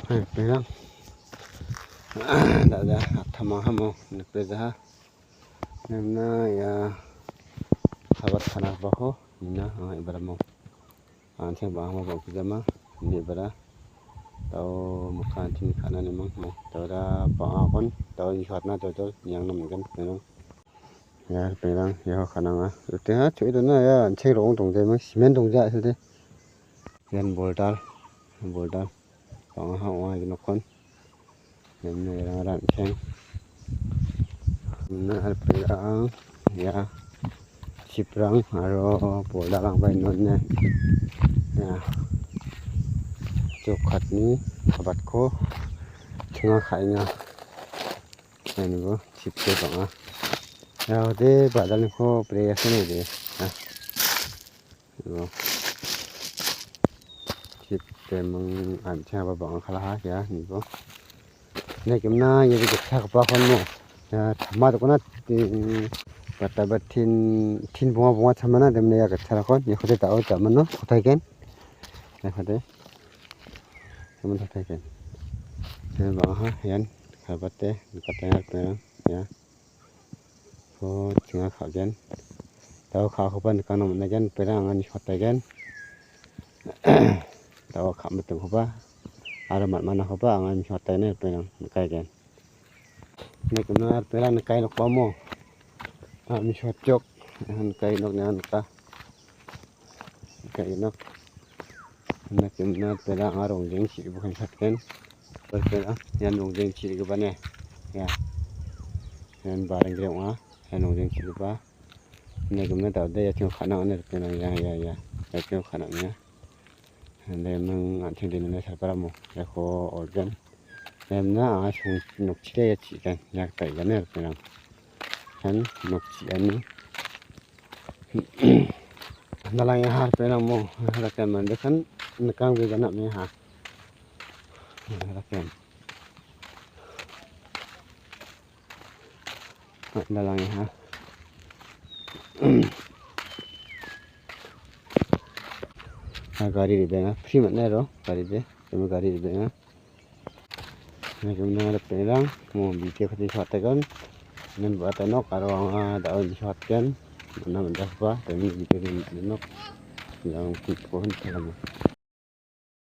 Pegang da tamahamo nukrezaha namna ya sahabat khanak baho nina ibaramo antheng bahamo ba pijama ni bara tau mukhan tin khana ni mang tawra paakon taw ihatna tawtol yang nam gan penang ya penang ya khananga teha choidona ya anche rong dongje mang cement dongja sede yan boldar pang ha wa ginokon nemne ran kheng na alprang ya siprang aro bolarang bai nonne ya chokhat ni khabat ko thinga khainga anigo sipte banga ya de badal ko preyasne de yo sipte mang ancha ba banga khala ha ya nigo ne kimna ye de thak pa khon mo ya ma to na bata tin bunga thamana demne ya gathara khon ye khote ta ta manno khotai ken ya khote teman khotai ken te ba ha yan khabate kataya pe ya ko tinga khagen taw kha khoban kanom na gen perang an khotai gen taw kham tu khoba aramat mana khoba angan khotai ne perang kai gen ne kumna perang kai nok pamo mi shotjok han kai nok nan ka kai nok na kimna perang arong jeng si bukan satken perang yan rong jeng si ke bane ya yan barang grema yan rong jeng si ba ne kumna taw de ya chu khana ne perang ya ya chu khana ne ne mang an thing de ne sa paramo ya ko organ nemna a sung nok chide ya chi kan yak tai ga ne perang han nok chi ani nalang ya har perang mo rakan man de kan nakang be ganak me ha rakan nalang ya ha gari de benga free mat ne ro gari de tem gari de benga ne kumna perang mo bi te khati shot kan nen ba ta nok aro da on shot kan na man da ba te ni bi te nok yang ki ko han